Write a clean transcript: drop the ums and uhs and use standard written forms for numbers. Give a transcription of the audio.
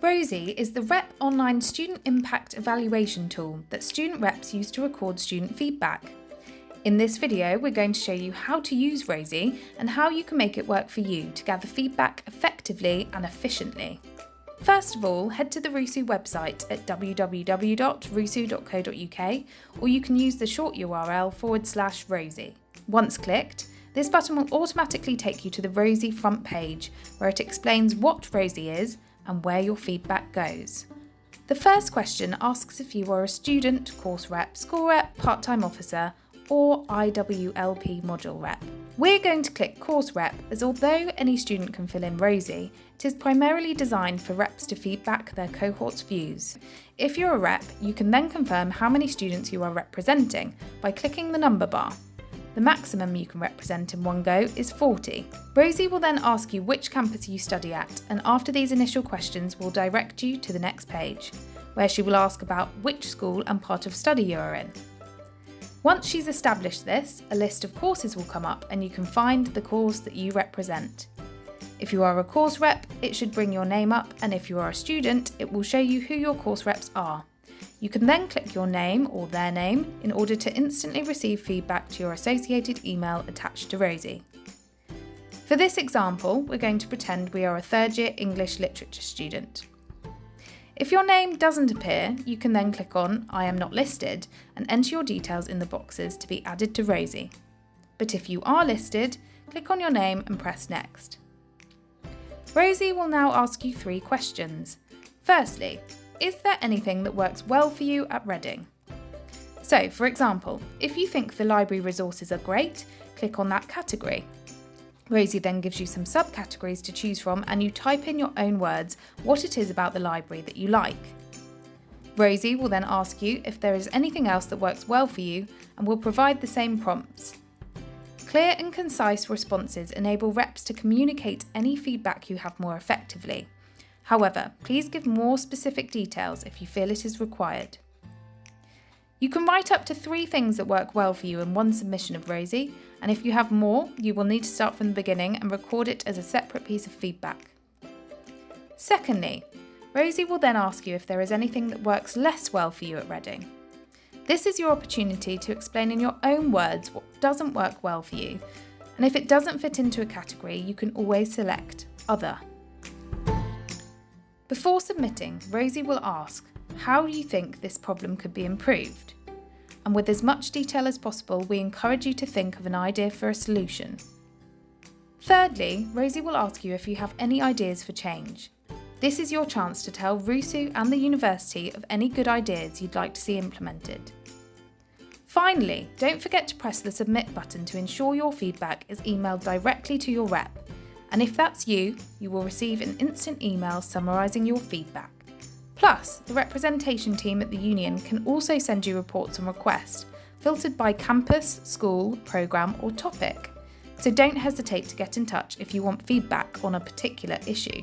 ROSIE is the REP online student impact evaluation tool that student reps use to record student feedback. In this video, we're going to show you how to use ROSIE and how you can make it work for you to gather feedback effectively and efficiently. First of all, head to the RUSU website at www.rusu.co.uk, or you can use the short URL /ROSIE. Once clicked, this button will automatically take you to the ROSIE front page, where it explains what ROSIE is and where your feedback goes. The first question asks if you are a student, course rep, school rep, part-time officer, or IWLP module rep. We're going to click course rep, as although any student can fill in ROSIE, it is primarily designed for reps to feedback their cohort's views. If you're a rep, you can then confirm how many students you are representing by clicking the number bar. The maximum you can represent in one go is 40. ROSIE will then ask you which campus you study at, and after these initial questions will direct you to the next page, where she will ask about which school and part of study you are in. Once she's established this, a list of courses will come up and you can find the course that you represent. If you are a course rep, it should bring your name up, and if you are a student, it will show you who your course reps are. You can then click your name or their name in order to instantly receive feedback to your associated email attached to ROSIE. For this example, we're going to pretend we are a third-year English literature student. If your name doesn't appear, you can then click on I am not listed and enter your details in the boxes to be added to ROSIE. But if you are listed, click on your name and press Next. ROSIE will now ask you 3 questions. Firstly, is there anything that works well for you at Reading? So, for example, if you think the library resources are great, click on that category. ROSIE then gives you some subcategories to choose from, and you type in your own words what it is about the library that you like. ROSIE will then ask you if there is anything else that works well for you and will provide the same prompts. Clear and concise responses enable reps to communicate any feedback you have more effectively. However, please give more specific details if you feel it is required. You can write up to 3 things that work well for you in one submission of ROSIE, and if you have more, you will need to start from the beginning and record it as a separate piece of feedback. Secondly, ROSIE will then ask you if there is anything that works less well for you at Reading. This is your opportunity to explain in your own words what doesn't work well for you, and if it doesn't fit into a category, you can always select Other. Before submitting, ROSIE will ask, how do you think this problem could be improved? And with as much detail as possible, we encourage you to think of an idea for a solution. Thirdly, ROSIE will ask you if you have any ideas for change. This is your chance to tell RUSU and the university of any good ideas you'd like to see implemented. Finally, don't forget to press the Submit button to ensure your feedback is emailed directly to your rep. And if that's you, you will receive an instant email summarising your feedback. Plus, the representation team at the union can also send you reports on request, filtered by campus, school, programme or topic. So don't hesitate to get in touch if you want feedback on a particular issue.